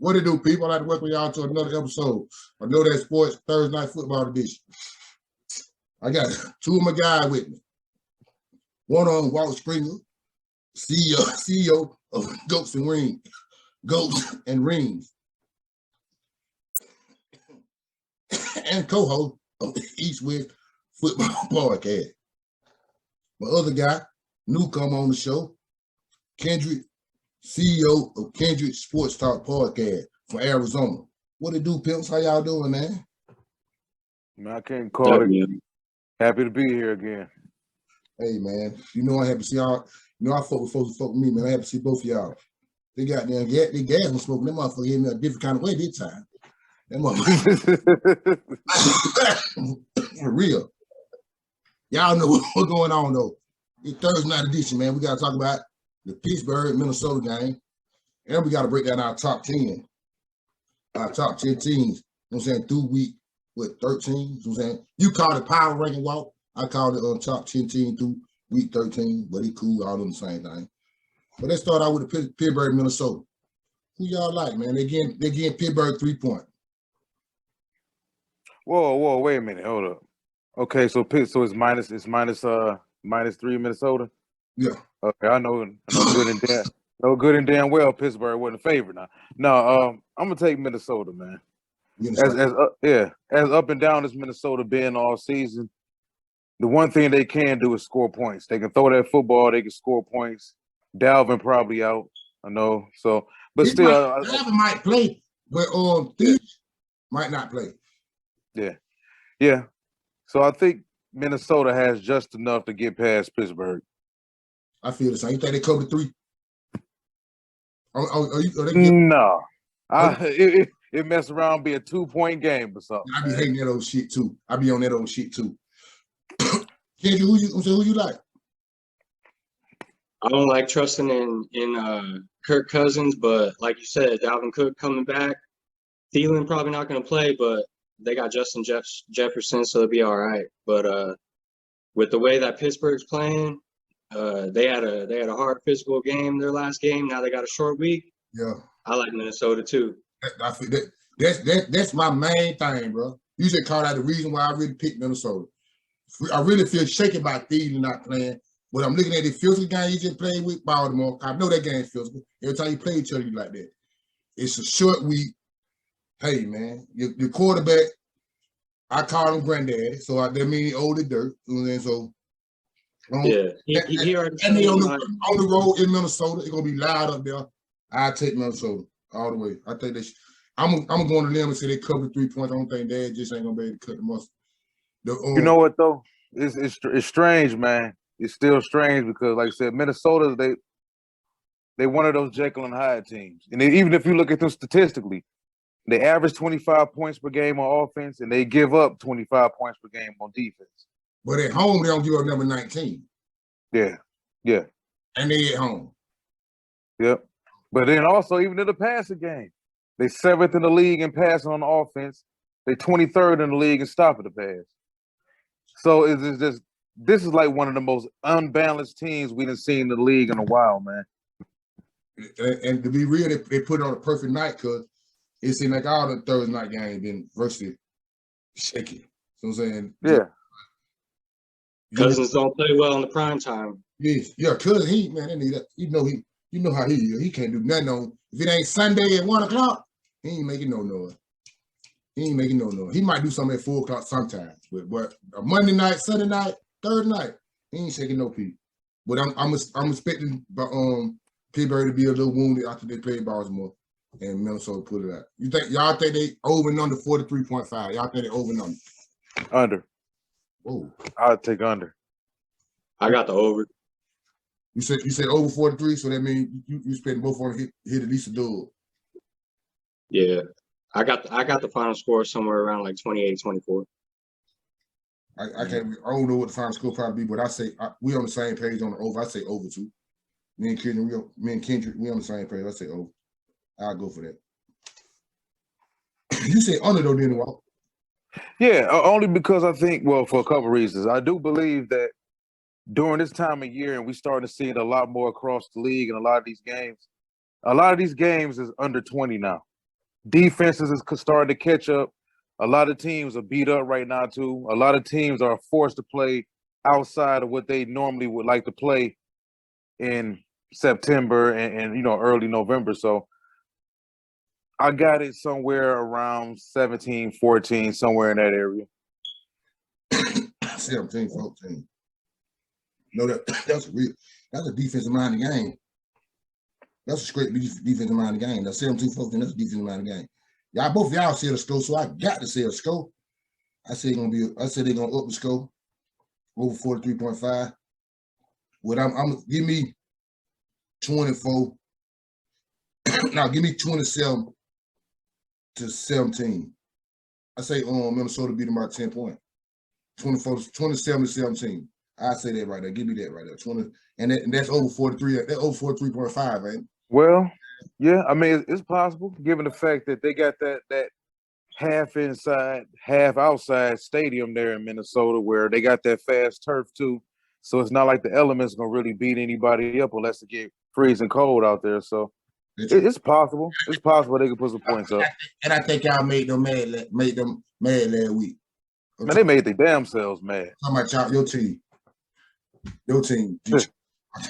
What it do, people? I'd like to welcome y'all to another episode of Know That Sports Thursday Night Football edition. I got two of my guys with me. One on Walt Springer, CEO of Goats and Rings, and co-host of the East West Football Podcast. My other guy, newcomer on the show, Kendrick, CEO of Kendricksportstalk podcast from Arizona. What it do, pimps? How y'all doing, man? Man, I can't call it. Happy to be here again. Hey, man. You know I happy to see y'all. You know I fuck with folks who fuck with me, man. I happy to see both of y'all. They got them they gas and smoking. Them motherfuckers hit me a different kind of way this time. That motherfucker. For real. Y'all know what's going on, though. It's Thursday night edition, man. We got to talk about the Pittsburgh, Minnesota game. And we got to break down our top 10. Our top 10 teams. You know what I'm saying? Through week, 13? You know what I'm saying? You call it power ranking, Walt. I call it top 10 team through week 13. But it's cool. All on the same thing. But let's start out with the Pittsburgh, Minnesota. Who y'all like, man? They getting Pittsburgh 3 point. Whoa, wait a minute. Hold up. Okay, so it's minus 3 Minnesota? Yeah. Okay, I know good and damn well Pittsburgh wasn't a favorite now. No, I'm gonna take Minnesota, man. As up and down as Minnesota been all season, the one thing they can do is score points. They can throw that football, they can score points. Dalvin probably out, I know. So, but still, Dalvin might play, but Thieves might not play. Yeah. So I think Minnesota has just enough to get past Pittsburgh. I feel the same. You think they cover 3? No. It mess around be a 2-point game or something. I be hating that old shit too. I be on that old shit too. Kendrick, who you like? I don't like trusting in Kirk Cousins, but like you said, Dalvin Cook coming back. Thielen probably not going to play, but they got Justin Jefferson, so it'll be all right. But with the way that Pittsburgh's playing, they had a hard physical game their last game. Now they got a short week. Yeah, I like Minnesota too. That's my main thing, bro. You just called out the reason why I really picked Minnesota. I really feel shaky about Thielen not playing. But I'm looking at the physical game he just played with Baltimore. I know that game's physical. Every time you play each other, you like that. It's a short week. Hey, man, your quarterback, I call him granddaddy, so that means he old as dirt. You know what I'm saying? So, he already and they on the road in Minnesota. It's gonna be loud up there. I take Minnesota all the way. I think I'm going to them and say they cover 3 points. I don't think they just ain't gonna be able to cut the muscle. You know what though? It's strange, man. It's still strange because, like I said, Minnesota they one of those Jekyll and Hyde teams, and even if you look at them statistically, they average 25 points per game on offense, and they give up 25 points per game on defense. But at home, they don't give up number 19. Yeah. And they at home. Yep. But then also, even in the passing game, they 7th in the league in passing on offense. They 23rd in the league in stopping the pass. So this is like one of the most unbalanced teams we've seen in the league in a while, man. And to be real, they put it on a perfect night because it seemed like all the Thursday night games been virtually shaky. So I'm saying, yeah. Cousins don't play well in the prime time. Yeah, Cousins, they need that. You know how he is. He can't do nothing on. If it ain't Sunday at 1 o'clock, he ain't making no noise. He might do something at 4 o'clock sometimes, but a Monday night, Sunday night, Thursday night, he ain't shaking no people. But I'm expecting Pittsburgh to be a little wounded after they played Baltimore and Minnesota put it out. Y'all think they over and under 43.5? Y'all think they over and under? Under. Oh, I'll take under. I got the over. You said over 43, so that means you spend both on hit at least a dub. Yeah. I got the final score somewhere around like 28-24. I don't know what the final score probably be, but I say we on the same page on the over. I say over too. Me and Kendrick, we on the same page. I say over. I'll go for that. You say under though, didn't you? Yeah, only because I think, well, for a couple of reasons. I do believe that during this time of year, and we starting to see it a lot more across the league and a lot of these games is under 20 now. Defenses is starting to catch up. A lot of teams are beat up right now too. A lot of teams are forced to play outside of what they normally would like to play in September and early November. So I got it somewhere around 17-14, somewhere in that area. 17-14. No, that's a defensive minded game. That's a straight defensive minded game. That's 17-14. That's a defensive minded game. Both of y'all said a score, so I got to say a score. I said they're gonna up the score over 43.5. What I'm give me 24. Now give me 27-17. I say Minnesota beat them by 10 points. 27-17. I say that right there. Give me that right there. 20, and that's over 43. That's over 43.5, ain't it? Well, yeah, I mean it's possible given the fact that they got that half inside, half outside stadium there in Minnesota where they got that fast turf too. So it's not like the elements gonna really beat anybody up unless it get freezing cold out there. So it's possible. It's possible they can put some points up. And I think y'all made them mad last week. Man, they made their damn selves mad. Talking about your team. Your team. Talking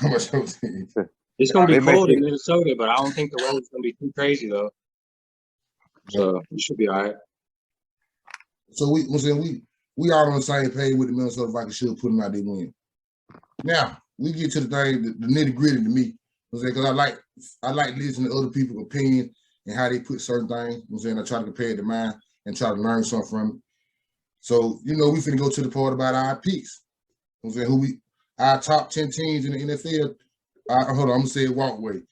about your team. It's gonna be cold in Minnesota, but I don't think the weather's gonna be too crazy though. So it should be all right. So we all on the same page with the Minnesota Vikings should put them out there win. Now we get to the thing, the nitty gritty to me. Because I like listening to other people's opinion and how they put certain things. I try to compare it to mine and try to learn something from it. So we finna go to the part about our picks. Our top 10 teams in the NFL. Hold on, I'm gonna say it Walt way.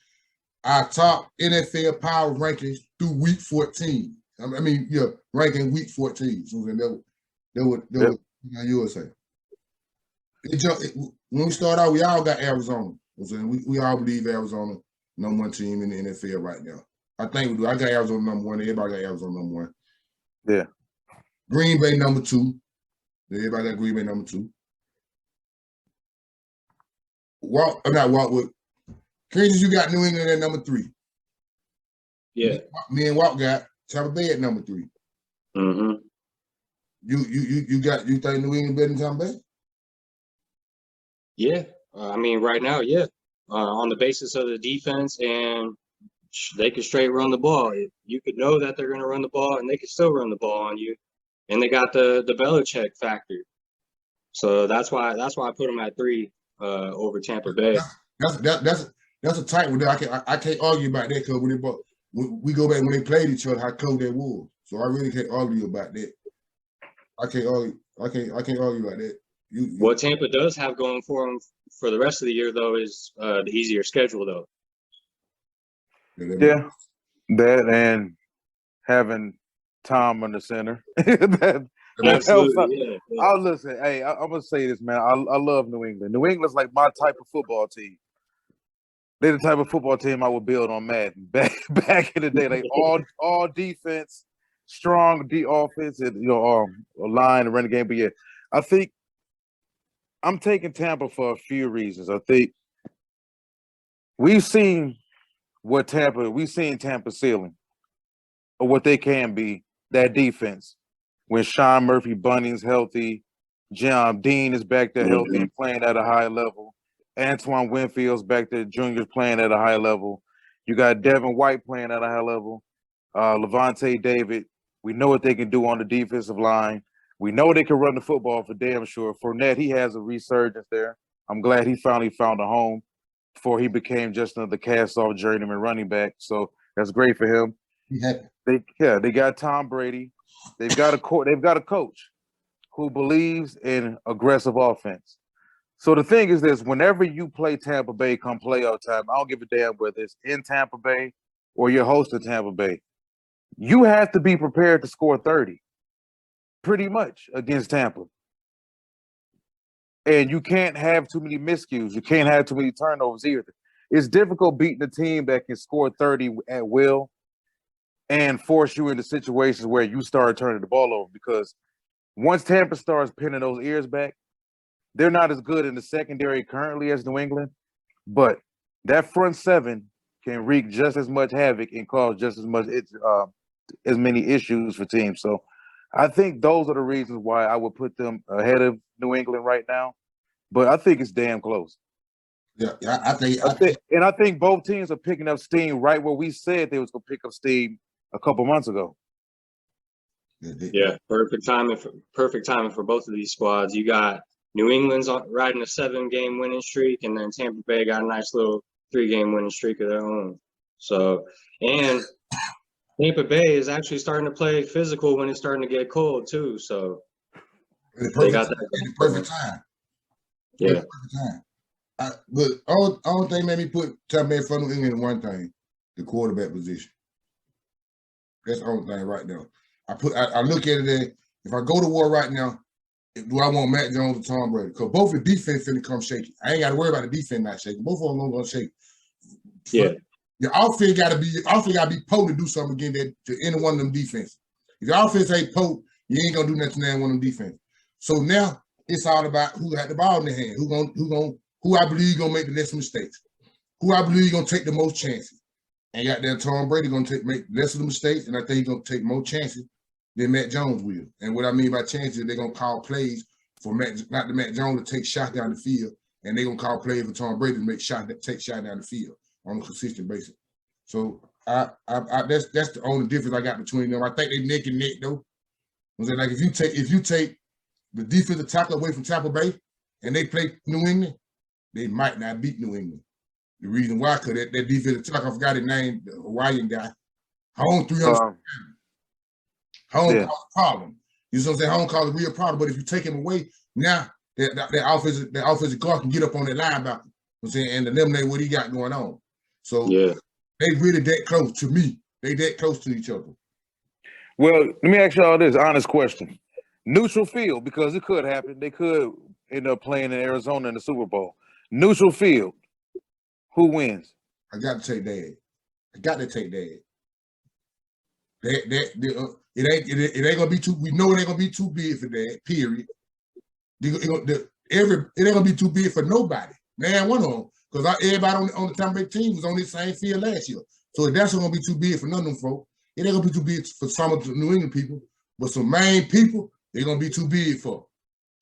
Our top NFL power rankings through week 14. Ranking week 14. So that would you would say. When we start out, we all got Arizona. We all believe Arizona number one team in the NFL right now. I think we do. I got Arizona number one. Everybody got Arizona number one. Yeah. Green Bay number two. Everybody got Green Bay number two. Kansas, you got New England at number three. Yeah. Me and Walt got Tampa Bay at number three. Mm-hmm. You think New England better than Tampa Bay? Yeah. Right now, yeah. On the basis of the defense, and they could straight run the ball. You could know that they're going to run the ball, and they could still run the ball on you. And they got the Belichick factor. So that's why I put them at 3 over Tampa Bay. That's a tight one. I can't argue about that because when we go back when they played each other, how close that was. So I really can't argue about that. I can't argue about that. What Tampa does have going for them for the rest of the year, though, is the easier schedule, though. Yeah, that and having Tom on the center. Absolutely. Yeah. I'll listen. Hey, I'm gonna say this, man. I love New England. New England's like my type of football team. They're the type of football team I would build on Madden back in the day. Like all defense, strong offense, and a line and running game. But yeah, I think I'm taking Tampa for a few reasons. I think we've seen Tampa ceiling or what they can be, that defense. When Sean Murphy Bunning's healthy, John Dean is back there healthy and playing at a high level. Antoine Winfield's back there, juniors playing at a high level. You got Devin White playing at a high level. Levante David. We know what they can do on the defensive line. We know they can run the football for damn sure. Fournette, he has a resurgence there. I'm glad he finally found a home before he became just another cast-off journeyman running back. So that's great for him. Yeah. They got Tom Brady. They've got a coach who believes in aggressive offense. So the thing is this: whenever you play Tampa Bay come playoff time, I don't give a damn whether it's in Tampa Bay or you're hosting Tampa Bay. You have to be prepared to score 30, pretty much, against Tampa. And you can't have too many miscues. You can't have too many turnovers either. It's difficult beating a team that can score 30 at will and force you into situations where you start turning the ball over, because once Tampa starts pinning those ears back, they're not as good in the secondary currently as New England, but that front seven can wreak just as much havoc and cause just as much as many issues for teams. So I think those are the reasons why I would put them ahead of New England right now. But I think it's damn close. Yeah, I think both teams are picking up steam right where we said they was gonna pick up steam a couple months ago. Yeah, perfect timing for both of these squads. You got New England's riding a 7-game winning streak, and then Tampa Bay got a nice little 3-game winning streak of their own. So, and Tampa Bay is actually starting to play physical when it's starting to get cold too. So they got that in the perfect time. Yeah. Perfect time. But all thing made me put Tampa Bay in front of New England one thing, the quarterback position. That's the only thing right now. I look at it as, if I go to war right now, do I want Mac Jones or Tom Brady? Because both the defense finna come shaky. I ain't got to worry about the defense not shaking. Both of them gonna shake. Yeah. The offense gotta be potent to do something again to any one of them defense. If the offense ain't potent, you ain't gonna do nothing to any one of them defense. So now it's all about who had the ball in their hand, who I believe gonna make the less mistakes, who I believe gonna take the most chances. And goddamn Tom Brady gonna make less of the mistakes, and I think he's gonna take more chances than Matt Jones will. And what I mean by chances, they're gonna call plays for Matt Jones to take shots down the field, and they're gonna call plays for Tom Brady to take shots down the field on a consistent basis. So that's the only difference I got between them. I think they neck and neck though. Like if you take the defensive tackle away from Tampa Bay and they play New England, they might not beat New England. The reason why, because that defensive tackle, I forgot his name, the Hawaiian guy, home 300. Home caused a problem. You know what I'm saying? Home caused a real problem. But if you take him away, now that offensive guard can get up on that linebacker, you know what I'm saying, and eliminate what he got going on. So they really that close to me. They that close to each other. Well, let me ask y'all this honest question. Neutral field, because it could happen. They could end up playing in Arizona in the Super Bowl. Neutral field. Who wins? I got to take Dad. It ain't gonna be too. We know it ain't gonna be too big for that. Period. It ain't gonna be too big for nobody. Man, one of them, because everybody on the Tampa Bay team was on this same field last year. So if that's not gonna be too big for none of them folks, it ain't gonna be too big for some of the New England people, but some main people, they're gonna be too big for.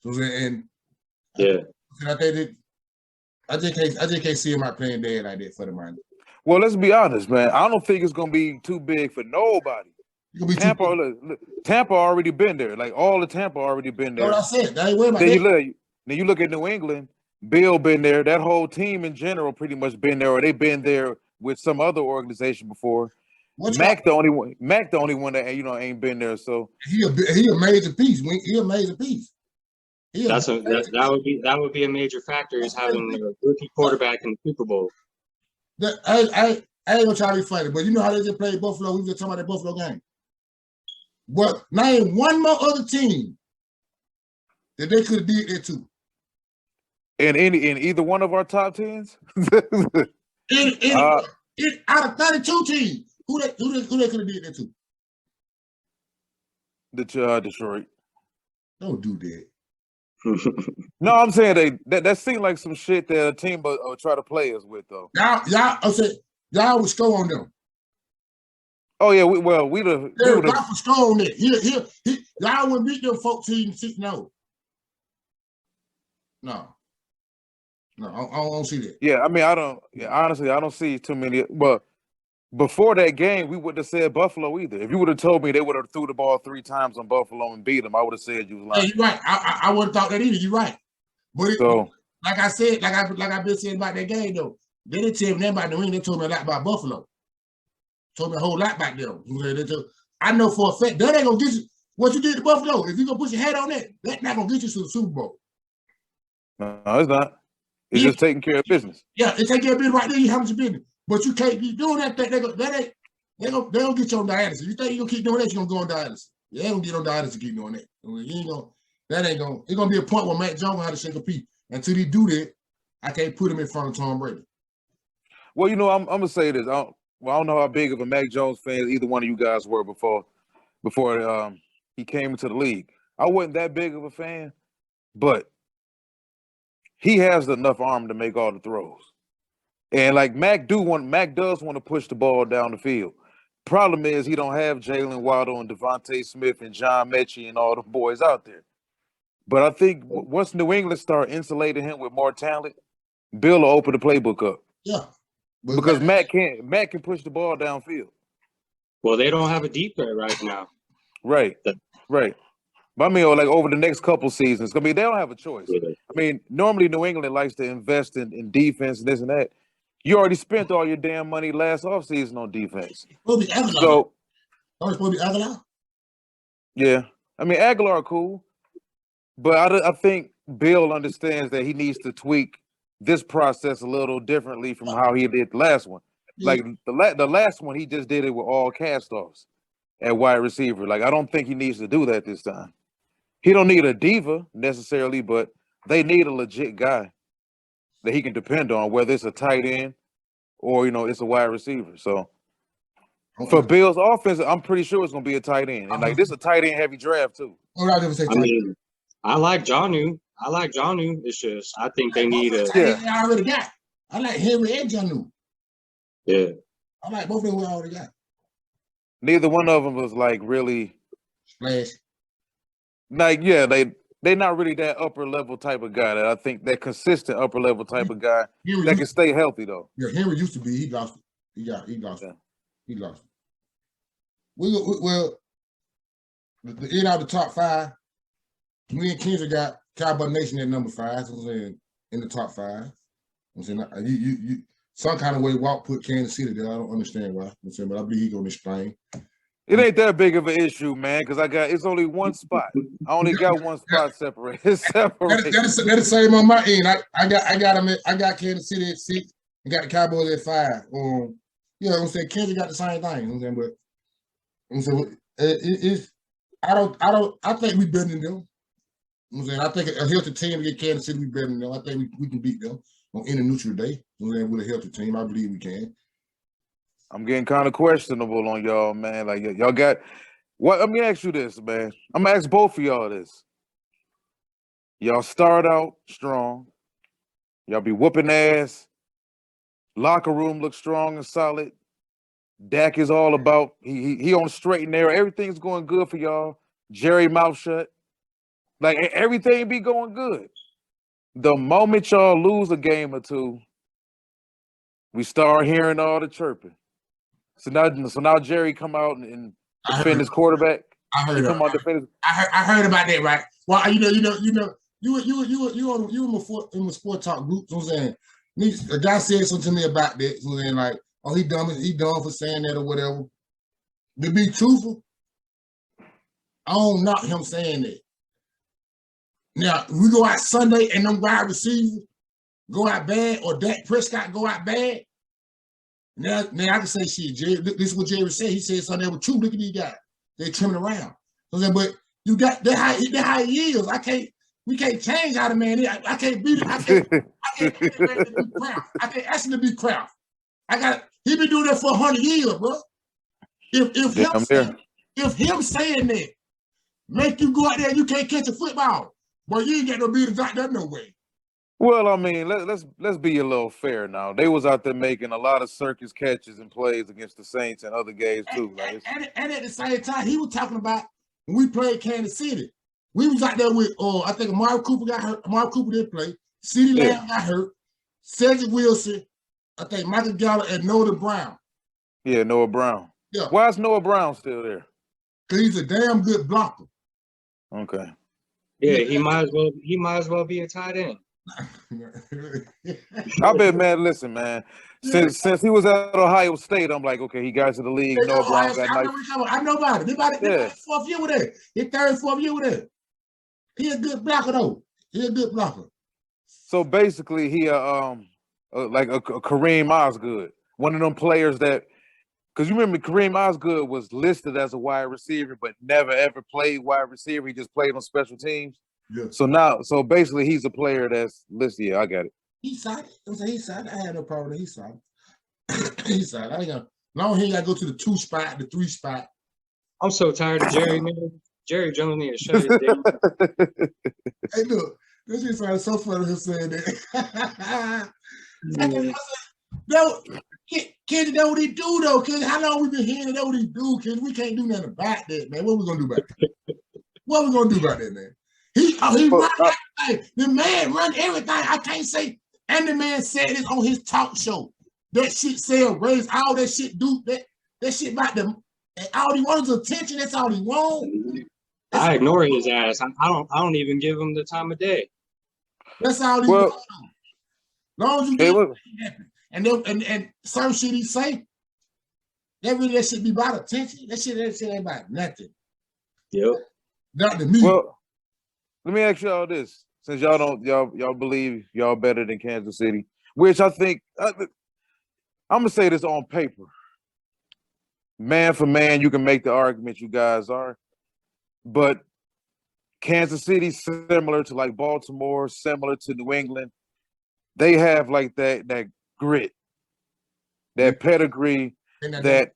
So and I think that I just can't see him out playing Dad like that for the mind. Well, let's be honest, man. I don't think it's gonna be too big for nobody. Tampa already been there. Like all of Tampa already been there. That's what I said. I ain't worried about that. Then you look at New England. Bill been there. That whole team in general pretty much been there, or they been there with some other organization before. Mac the only one that ain't been there. So he a major piece. He a major piece. That would be a major factor is having a rookie quarterback in the Super Bowl. I ain't gonna try to be funny, but you know how they just played Buffalo. We were just talking about that Buffalo game. But name one more other team that they could have did that to. In either one of our top tens? Out of 32 teams, who they could have did that to? Detroit. Don't do that. No, I'm saying that seemed like some shit that a team will try to play us with, though. Y'all would score on them. Oh yeah, we would score on it. Y'all would beat them 14-6-0. No, I don't see that. Yeah, I mean, honestly, I don't see too many. But before that game, we wouldn't have said Buffalo either. If you would have told me they would have threw the ball 3 times on Buffalo and beat them, I would have said you was lying. Yeah, you're right. I wouldn't have thought that either. You're right. But like I said, like I've been saying about that game though, they didn't tell me nothing about New England. They told me a lot about Buffalo. Told me a whole lot about them. I know for a fact that ain't gonna get you what you did to Buffalo. If you gonna put your head on that, that's not gonna get you to the Super Bowl. No, it's not. It's just taking care of business. Yeah, it's taking care of business right there. You have your business, but you can't be doing that thing. They gonna get you on dialysis. You think you gonna keep doing that? You gonna go on dialysis. You ain't gonna get on dialysis to keep doing that. You ain't gonna. That ain't gonna. It's gonna be a point where Mac Jones had to shake a pee. Until he do that, I can't put him in front of Tom Brady. Well, I'm gonna say this. I don't know how big of a Mac Jones fan either one of you guys were before he came into the league. I wasn't that big of a fan, but he has enough arm to make all the throws. And like Mac does want to push the ball down the field. Problem is he don't have Jalen Waddle and Devontae Smith and John Mechie and all the boys out there. But I think once New England start insulating him with more talent, Bill will open the playbook up. Yeah. Because Matt can push the ball downfield. Well, they don't have a deep threat right now. Right. Right. But I mean, like over the next couple seasons, I mean, they don't have a choice. Yeah. I mean, normally New England likes to invest in defense and this and that. You already spent all your damn money last offseason on defense. So, supposed to be Aguilar? Yeah. I mean, Aguilar cool. But I think Bill understands that he needs to tweak this process a little differently from how he did the last one. Yeah. Like the last one, he just did it with all cast-offs at wide receiver. Like, I don't think he needs to do that this time. He don't need a diva necessarily, but they need a legit guy that he can depend on, whether it's a tight end or, it's a wide receiver. So for Bill's offense, I'm pretty sure it's going to be a tight end. And, like, this is a tight end heavy draft, too. I mean, I like Jonnu. It's just I think they need a. Yeah. I already got. I like Henry and Jonnu. Yeah. I like both of them we already got. Neither one of them was, like, really. Splash. Like, yeah, they're not really that upper level type of guy. That I think that consistent upper level type of guy that can stay healthy though. Yeah, Henry used to be. He lost it. He lost it. He lost it. Well, the end out the top 5. Me and Kendrick got Cowboy Nation at number 5. So I'm saying in the top 5. I'm saying you some kind of way Walt put Kansas City there. I don't understand why. I'm saying, but I believe he's gonna explain. It ain't that big of an issue, man, because it's only one spot. I only got one spot separated. That's the same on my end. I got Kansas City at 6 and got the Cowboys at 5. I'm saying Kansas got the same thing. I'm saying, but I'm saying I think we better than them. I'm saying I think a healthy team against Kansas City we better than them. I think we can beat them on any neutral day. I'm saying with a healthy team, I believe we can. I'm getting kind of questionable on y'all, man. Like, y'all got what? Let me ask you this, man. I'm gonna ask both of y'all this. Y'all start out strong. Y'all be whooping ass. Locker room looks strong and solid. Dak is all about he on the straight and narrow. Everything's going good for y'all. Jerry mouth shut. Like everything be going good. The moment y'all lose a game or two, we start hearing all the chirping. So now Jerry come out and defend his quarterback. I heard about I heard about that, right? Well, you in the sport talk group. So I'm saying a guy said something to me about that. So then like, oh, he dumb for saying that or whatever. To be truthful, I don't knock him saying that. Now we go out Sunday and them wide receivers go out bad, or Dak Prescott go out bad. Now I can say, shit, Jerry, this is what Jerry said. He said something that was true. Look at these guys. They're trimming around. So, but you got that how he is. We can't change how the man is. I can't beat it. I can't be Kraft. I can't ask him to be Kraft. He been doing that for 100 years, bro. If him saying that make you go out there and you can't catch a football, boy, you ain't got no business out there no way. Well, I mean, let's be a little fair now. They was out there making a lot of circus catches and plays against the Saints and other games too. And at the same time, he was talking about when we played Kansas City. We was out there with, I think Amari Cooper got hurt. Amari Cooper didn't play. CeeDee Lamb got hurt. Cedric Wilson, I think Michael Gallup, and Noah Brown. Yeah, Noah Brown. Yeah. Why is Noah Brown still there? Because he's a damn good blocker. Okay. Yeah, he might as well be a tight end. I bet, man. Listen, man. Since he was at Ohio State, I'm like, okay, he got to the league. Noah Brown got I know about it. They fourth year with that. His third, fourth year with that. He a good blocker though. He a good blocker. So basically, he like a Kareem Osgood, one of them players that, because you remember Kareem Osgood was listed as a wide receiver, but never ever played wide receiver. He just played on special teams. Yeah. So basically, he's a player that's listed. Yeah, I got it. He's solid. He's solid. I had no problem. He's solid. He's solid. I ain't gonna. Long as he got to go to the 2 spot, the 3 spot. I'm so tired of Jerry, man. Jerry Jones need to shut his dick. Hey, look, this shit sounded so funny him saying that. No, Kid, know what he do though, kid. How long we been hearing know what he do, kid? We can't do nothing about that, man. What we gonna do about that? What we gonna do about that, man? He run everything. The man run everything. I can't say. And the man said this on his talk show. That shit sell, raise all that shit, do that shit about them. And all he wants is attention. That's all he wants. I ignore his ass. I don't even give him the time of day. That's all he wants. Long as you get happy. And some shit he say, that shit be about attention. That shit ain't about nothing. Yep. Not to me. Well, let me ask y'all this. Since y'all believe y'all better than Kansas City, which I think I'm gonna say this on paper. Man for man, you can make the argument you guys are, but Kansas City similar to like Baltimore, similar to New England. They have like that grit, that pedigree, that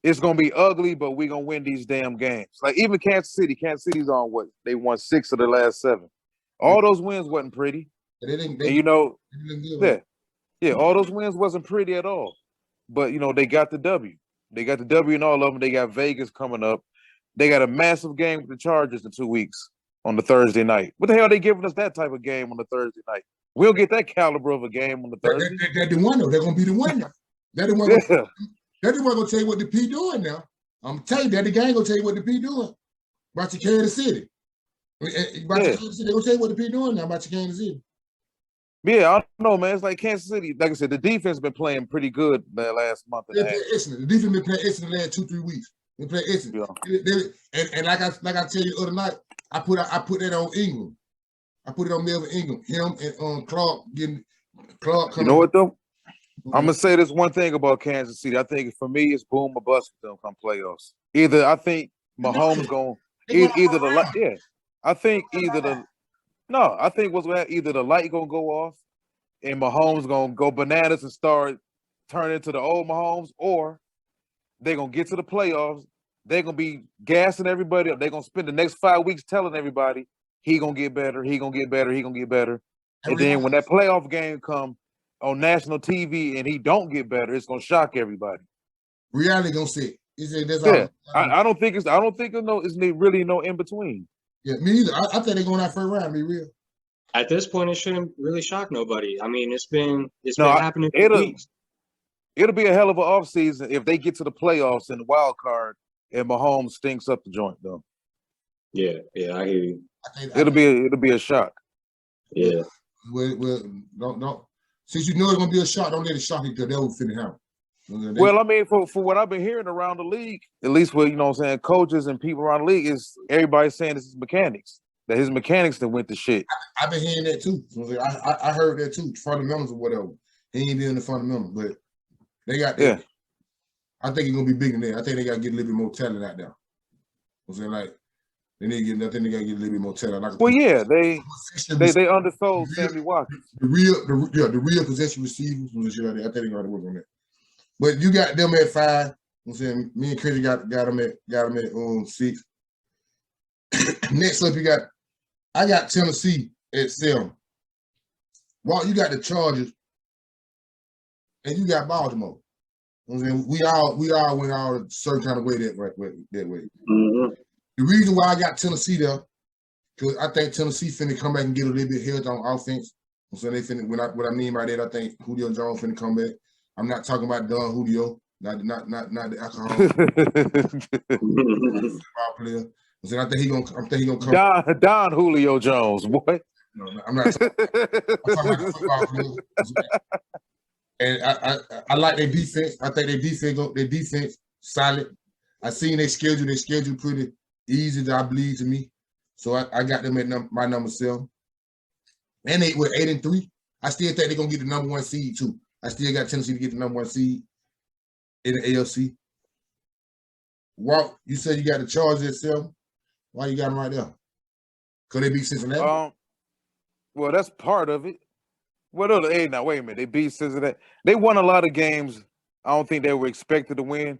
it's gonna be ugly, but we're gonna win these damn games. Like even Kansas City's on what? They won 6 of the last 7. All those wins wasn't pretty. And all those wins wasn't pretty at all. But they got the W. They got the W in all of them. They got Vegas coming up. They got a massive game with the Chargers in 2 weeks on the Thursday night. What the hell are they giving us that type of game on the Thursday night? We'll get that caliber of a game on the Thursday. They're the one though. They're gonna be the one now. They're the one. They're the one gonna tell you what the P doing now. I'm telling you, that the gang gonna tell you what the P doing. About your Kansas City. About your Kansas City, they're gonna tell you what the P doing now about your Kansas City. Yeah, I don't know, man. It's like Kansas City. Like I said, the defense been playing pretty good the last month and a half. The defense been playing excellent the last 2-3 weeks. They play excellent. Yeah. And like I tell you the other night, I put that on Ingram. I put it on Melvin Ingram. Him and Clark coming. You know what though? I'm gonna say this one thing about Kansas City. I think for me, it's boom or bust for them come playoffs. Either I think Mahomes I think what's gonna happen, either the light gonna go off and Mahomes gonna go bananas and start turning into the old Mahomes, or they're gonna get to the playoffs. They're gonna be gassing everybody up. They're gonna spend the next 5 weeks telling everybody he gonna get better, he gonna get better, he gonna get better. And then when that playoff game come on national TV and he don't get better, it's gonna shock everybody. Reality gonna say I don't think it's really no in between. Yeah, me either. I think they're going that first round. Be real. At this point, it shouldn't really shock nobody. I mean, it's been happening for weeks. It'll be a hell of an offseason if they get to the playoffs in the wild card and Mahomes stinks up the joint though. Yeah, I hear you. It'll be a shock. Yeah. Well, don't. Since you know it's gonna be a shock, don't let it shock you because they will finish out. Well, I mean, for what I've been hearing around the league, at least with coaches and people around the league, is everybody saying this is mechanics. That his mechanics that went to shit. I've been hearing that too. I heard that too. Fundamentals or whatever. He ain't been in the fundamentals, but they got that. Yeah. I think he's gonna be bigger than that. I think they gotta get a little bit more talent out there. I'm saying like they need to get. I think they gotta get a little bit more talent. They undersold Sammy Watkins. The real possession receivers. I think they gotta work on that. But you got them at 5. I'm saying me and Kendrick got them at 6. Next up, I got Tennessee at 7. Walt, you got the Chargers, and you got Baltimore. I'm saying we all went all a certain kind of way that way. Mm-hmm. The reason why I got Tennessee there, because I think Tennessee finna come back and get a little bit healthy on offense. So they finna. What I mean by that, I think Julio Jones finna come back. I'm not talking about Don Julio, not the alcohol player. So I think he gonna come. Don Julio Jones, boy. No, I'm not talking about the football player. And I like their defense. I think their defense solid. I seen their schedule. Their schedule pretty easy, I believe, to me. So I got them at my number 7. And they were 8-3. I still think they're gonna get the number 1 seed too. I still got Tennessee to get the number 1 seed in the AFC. Walt, you said you got the Chargers at 7. Why you got them right there? Could they beat Cincinnati? Well, that's part of it. Well, hey, now wait a minute. They beat Cincinnati. They won a lot of games. I don't think they were expected to win.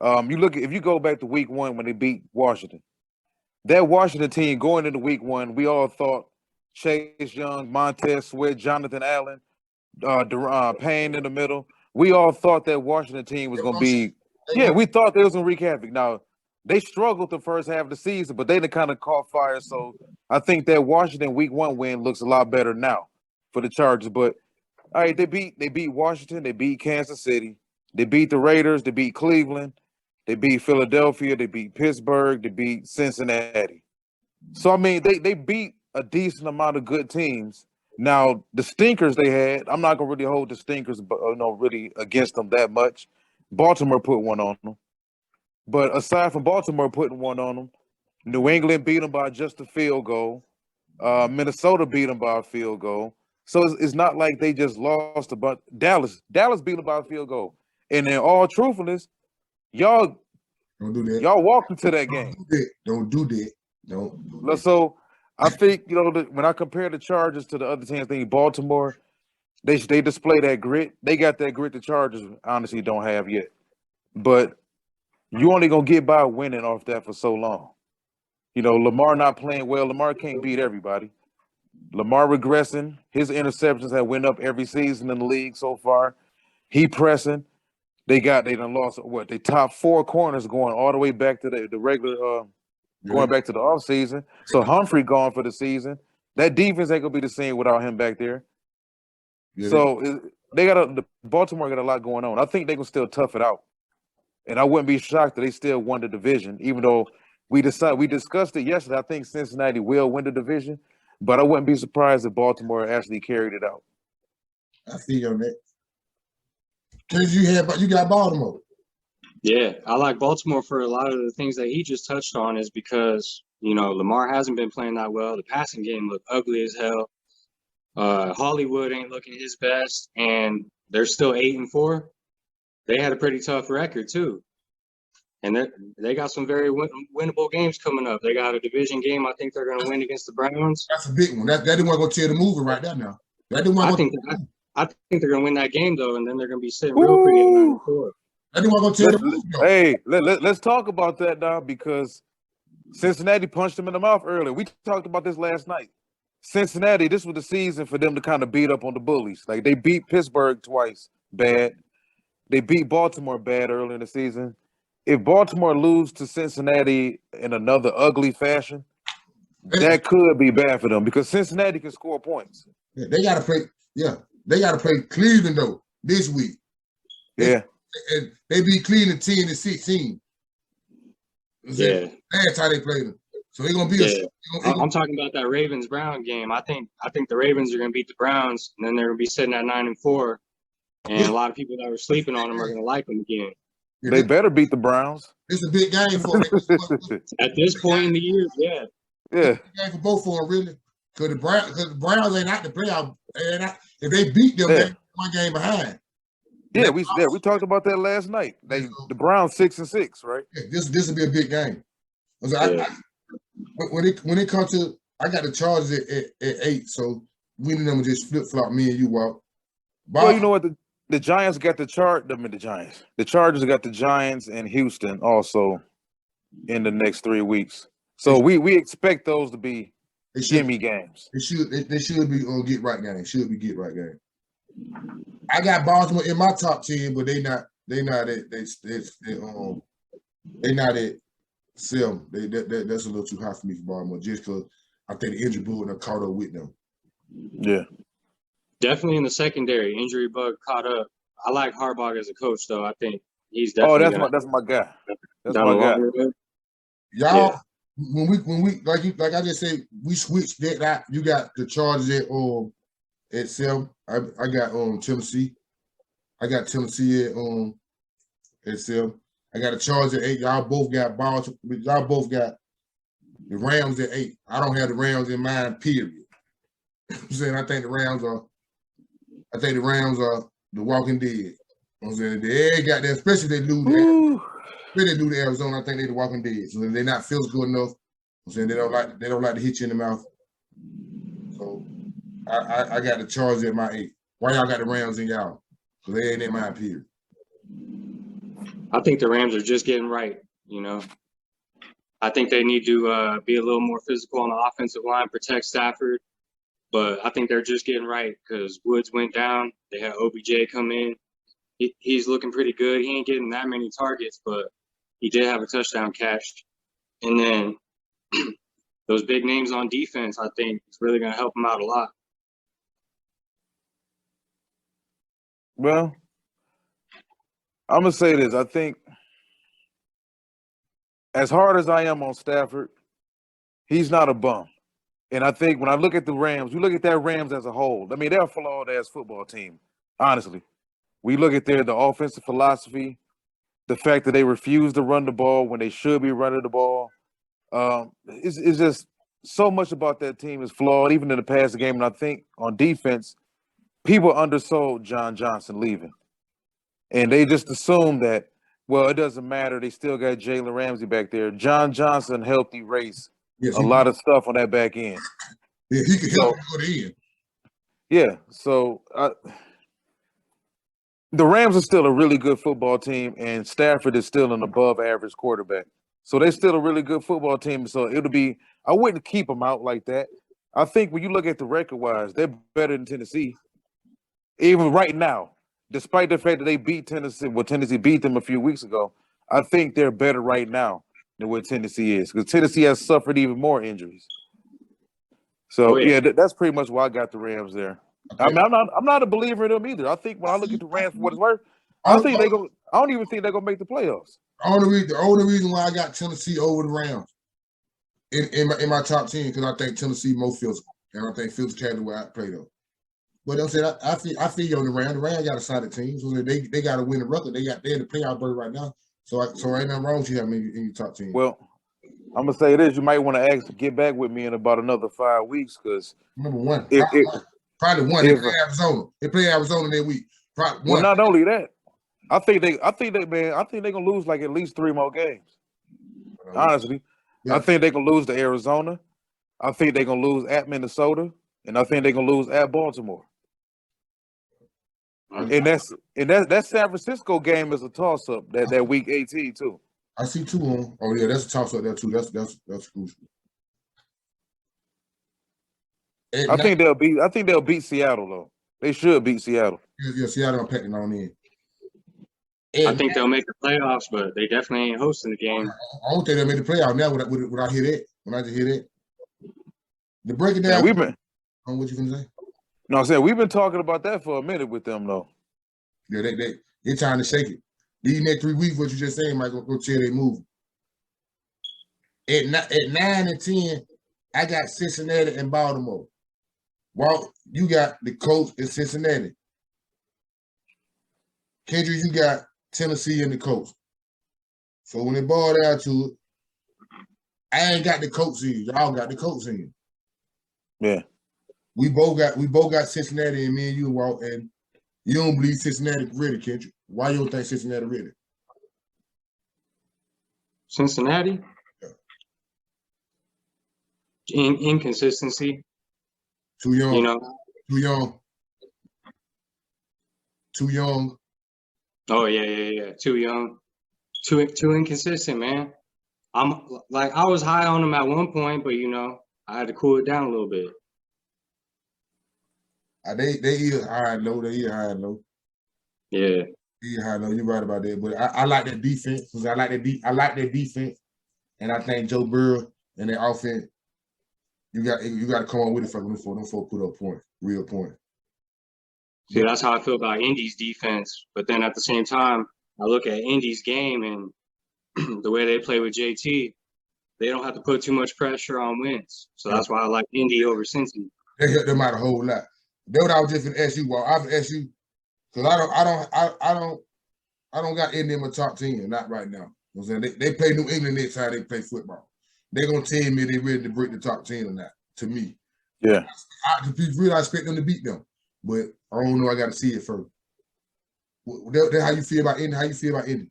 If you go back to week 1 when they beat Washington, that Washington team going into week 1, we all thought Chase Young, Montez Sweat, Jonathan Allen, Payne in the middle. we all thought that Washington team was going to be. Yeah, we thought they was going to wreak havoc. Now, they struggled the first half of the season, but they done kind of caught fire. So I think that Washington Week 1 win looks a lot better now for the Chargers. But all right, they beat Washington, they beat Kansas City, they beat the Raiders, they beat Cleveland, they beat Philadelphia, they beat Pittsburgh, they beat Cincinnati. So I mean, they beat a decent amount of good teams. Now the stinkers they had, I'm not gonna really hold the stinkers, but really against them that much. Baltimore put one on them, but aside from Baltimore putting one on them, New England beat them by just a field goal. Minnesota beat them by a field goal. So it's not like they just lost a bunch. Dallas beat them by a field goal. And in all truthfulness, y'all don't do that. Y'all walked into that game. Don't do that. Don't. So I think when I compare the Chargers to the other teams, I think Baltimore, they display that grit. They got that grit the Chargers honestly don't have yet. But you only gonna get by winning off that for so long. Lamar not playing well. Lamar can't beat everybody. Lamar regressing. His interceptions have went up every season in the league so far. He pressing. They done lost they top 4 corners going all the way back to the regular going back to the offseason. So Humphrey gone for the season. That defense ain't gonna be the same without him back there. Yeah. So the Baltimore got a lot going on. I think they can still tough it out. And I wouldn't be shocked that they still won the division, even though we discussed it yesterday. I think Cincinnati will win the division, but I wouldn't be surprised if Baltimore actually carried it out. I see you on that. Because you got Baltimore. Yeah, I like Baltimore for a lot of the things that he just touched on is because, Lamar hasn't been playing that well. The passing game looked ugly as hell. Hollywood ain't looking his best, and they're still 8-4. They had a pretty tough record, too. And they got some very winnable games coming up. They got a division game I think they're going to win against the Browns. That's a big one. That didn't want to go tear the movie right there now. I think they're going to win that game, though, and then they're going to be sitting real pretty at 9-4. I didn't want to go tear the movie, though. Hey, let's talk about that now because Cincinnati punched them in the mouth earlier. We talked about this last night. Cincinnati, this was the season for them to kind of beat up on the bullies. Like, they beat Pittsburgh twice, bad. They beat Baltimore bad early in the season. If Baltimore lose to Cincinnati in another ugly fashion, that could be bad for them because Cincinnati can score points. Yeah, they got to play. Yeah, they got to play Cleveland though this week. They beat Cleveland 10-16. Yeah, that's how they played them. So they're gonna be. Yeah. I'm talking about that Ravens-Brown game. I think the Ravens are gonna beat the Browns, and then they're gonna be sitting at 9-4. And a lot of people that were sleeping on them are gonna like them again. They better beat the Browns. It's a big game for them. At this point in the year, yeah. It's a big game for both of them, really. Because the Browns ain't out the playoff. If they beat them, they're 1 game behind. Yeah, we talked about that last night. The Browns 6-6, right? Yeah, this will be a big game. When it comes to, I got the Chargers at 8, so we them just flip flop me and you, Walt. Well, you know what? The Giants got the Giants. The Chargers got the Giants and Houston also in the next 3 weeks. So we expect those to be gimme games. They should be get right game. Should be get right game. I got Baltimore in my top 10, but they not at 7. That's a little too high for me for Baltimore, just because I think the injury bug have caught up with them. Yeah. Definitely in the secondary, injury bug caught up. I like Harbaugh as a coach, though. I think he's definitely. That's my guy. That's my guy. Y'all, when we like I just said, we switched that. You got the Chargers at 7. I got Tennessee. I got Tennessee at 7. I got the Chargers at 8. Y'all both got Baltimore. Y'all both got the Rams at 8. I don't have the Rams in mind. Period. I'm saying I think the Rams are the Walking Dead. I'm saying they got that, especially if they lose. When they do the Arizona, I think they're the Walking Dead. So they're not physical enough. I'm saying they don't like to hit you in the mouth. So I got the Chargers at my 8. Why y'all got the Rams in y'all? Because they ain't in my period. I think the Rams are just getting right. I think they need to be a little more physical on the offensive line, protect Stafford. But I think they're just getting right because Woods went down. They had OBJ come in. he's looking pretty good. He ain't getting that many targets, but he did have a touchdown catch. And then those big names on defense, I think, is really going to help him out a lot. Well, I'm gonna say this. I think as hard as I am on Stafford, he's not a bum. And I think when I look at the Rams, we look at that Rams as a whole. I mean, they're a flawed-ass football team, honestly. We look at the offensive philosophy, the fact that they refuse to run the ball when they should be running the ball. It's just so much about that team is flawed, even in the past game. And I think on defense, people undersold John Johnson leaving. And they just assumed that, well, it doesn't matter. They still got Jalen Ramsey back there. John Johnson helped erase a lot of stuff on that back end. Yeah, he could help go to the end. Yeah, so the Rams are still a really good football team, and Stafford is still an above-average quarterback. So they're still a really good football team. So I wouldn't keep them out like that. I think when you look at the record-wise, they're better than Tennessee, even right now. Despite the fact that they beat Tennessee, Tennessee beat them a few weeks ago, I think they're better right now than what Tennessee is, because Tennessee has suffered even more injuries. So that's pretty much why I got the Rams there. Okay. I mean, I'm not a believer in them either. I think when I look at the Rams for what it's worth, I don't even think they're gonna make the playoffs. The only reason why I got Tennessee over the Rams in my top 10, because I think Tennessee more physical, and I think physicality where I play though. But I'm saying I feel you on the Rams. The Rams got a solid team, so they got to win the record. They're in the playoff berth right now. So ain't nothing wrong with you having in your top 10. Well, I'm gonna say this: you might want to get back with me in about another 5 weeks, because number one, probably one. They play Arizona. They play Arizona that week. Probably well, not only that, I think they're gonna lose like at least 3 more games. Honestly, yeah. I think they're gonna lose to Arizona. I think they're gonna lose at Minnesota, and I think they're gonna lose at Baltimore. And that San Francisco game is a toss up that week 18 too. I see 2 on. Oh yeah, that's a toss up there too. That's crucial. I think they'll beat Seattle though. They should beat Seattle. Yeah, Seattle I'm packing on in. I think they'll make the playoffs, but they definitely ain't hosting the game. I don't think they'll make the playoffs now when I hear that. When I just hear that. The breaking down. What you gonna say? No, I'm saying we've been talking about that for a minute with them though. Yeah, they're trying to shake it. These next 3 weeks, what you just saying, Michael, go tell they move. At 9 and 10, I got Cincinnati and Baltimore. Walt, you got the Colts in Cincinnati. Kendrick, you got Tennessee and the Colts. So when it boiled down to it, I ain't got the Colts in. Y'all got the Colts in. Yeah. We both got Cincinnati, and me and you, Walt, and you don't believe Cincinnati ready, Kendrick. Why you don't think Cincinnati ready? Cincinnati? Yeah. Inconsistency. Too young. You know? Too young. Oh yeah. Too young. Too inconsistent, man. I was high on them at one point, but I had to cool it down a little bit. They either high and low. They either high and low. Yeah. Yeah, I know you're right about that, but I like that defense. I like that defense, and I think Joe Burrow and their offense. You got to come on with it for them folks put up points, real points. See, that's how I feel about Indy's defense. But then at the same time, I look at Indy's game and the way they play with JT, they don't have to put too much pressure on Wentz. So that's why I like Indy over Cincy. They help them out a whole lot. That's what I was just going to ask you. Well, I was ask you because I don't got Indy in my top 10, not right now. You know what I'm saying? They play New England next time they play football. They're gonna tell me they ready to break the top 10 or not. To me, yeah. I expect them to beat them, but I don't know. I got to see it first. That how you feel about Indy? How you feel about Indy?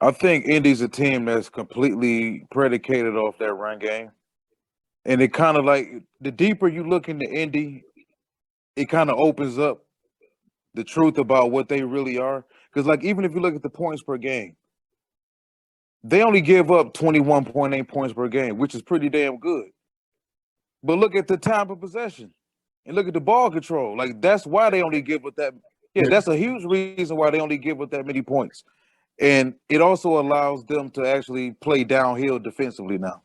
I think Indy's a team that's completely predicated off that run game. And it kind of like the deeper you look into Indy, it kind of opens up the truth about what they really are. Because like even if you look at the points per game, they only give up 21.8 points per game, which is pretty damn good. But look at the time of possession and look at the ball control. Like that's why they only give up that Yeah, that's a huge reason why they only give up that many points. And it also allows them to actually play downhill defensively now.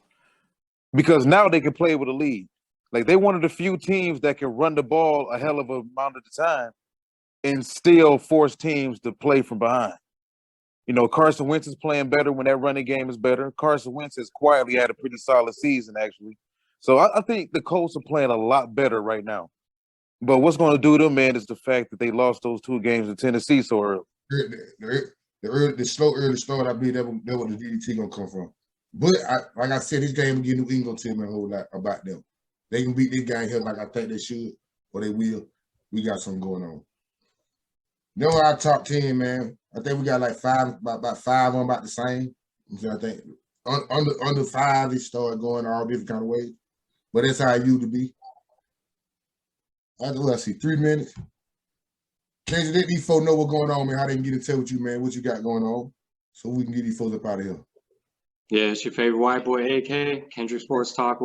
Because now they can play with a lead. Like they're one of the few teams that can run the ball a hell of a amount of the time and still force teams to play from behind. You know, Carson Wentz is playing better when that running game is better. Carson Wentz has quietly had a pretty solid season, actually. So I think the Colts are playing a lot better right now. But what's going to do them, man, is the fact that they lost those 2 games in Tennessee so early. The slow early start, I believe that where the DDT gonna come from. But like I said, this game will give New England team a whole lot about them. They can beat this game here like I think they should, or they will. We got something going on. Then our top 10, man. I think we got like about 5 on about the same. So I think under 5, they started going all different kind of ways. But that's how it used to be. I see 3 minutes. Can't you let these folks know what's going on, man? How they can get in touch with you, man? What you got going on, so we can get these folks up out of here. Yeah, it's your favorite white boy, AK Kendricksportstalk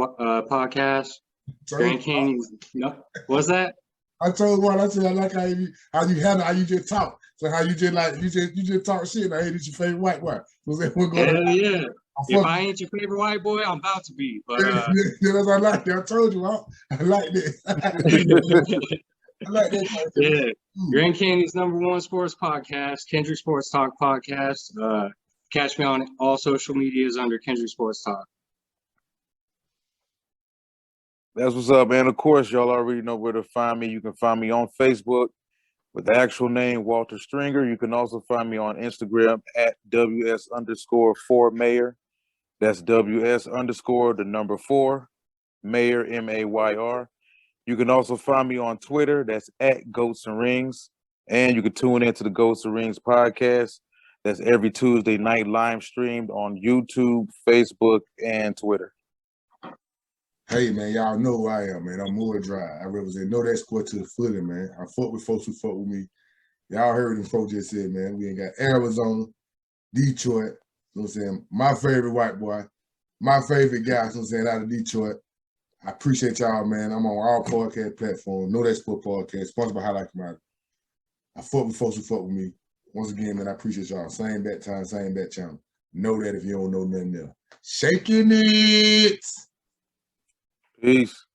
podcast. Grand Canyon. No, what's that? I told Walt, I said I like how you handle how you just talk. So how you just like you just talk shit. Like, hey, this your favorite white boy. So hell yeah. If I ain't your favorite white boy, I'm about to be. But yeah, that's what I like that. I told you, I like that. I like that. Yeah. Grand Canyon's #1 sports podcast, Kendrick Sports Talk podcast. Catch me on all social medias under Kendrick Sports Talk. That's what's up, man. Of course, y'all already know where to find me. You can find me on Facebook with the actual name, Walter Stringer. You can also find me on Instagram at WS_4Mayor. That's WS_4 Mayor, MAYR. You can also find me on Twitter. That's at Goats and Rings. And you can tune into the Goats and Rings podcast. That's every Tuesday night live streamed on YouTube, Facebook, and Twitter. Hey, man, y'all know who I am, man. I'm Moore Drive. I represent Knowdatsports to the fully, man. I fuck with folks who fuck with me. Y'all heard them folks just said, man, we ain't got Arizona, Detroit, you know what I'm saying? My favorite white boy, my favorite guy, you know what I'm saying, out of Detroit. I appreciate y'all, man. I'm on all podcast platforms. Knowdatsports podcast, sponsored by Highlight Commodity. I fuck with folks who fuck with me. Once again, man, I appreciate y'all. Same bat time, same bat channel. Know that if you don't know nothing else. Shaking it. Peace.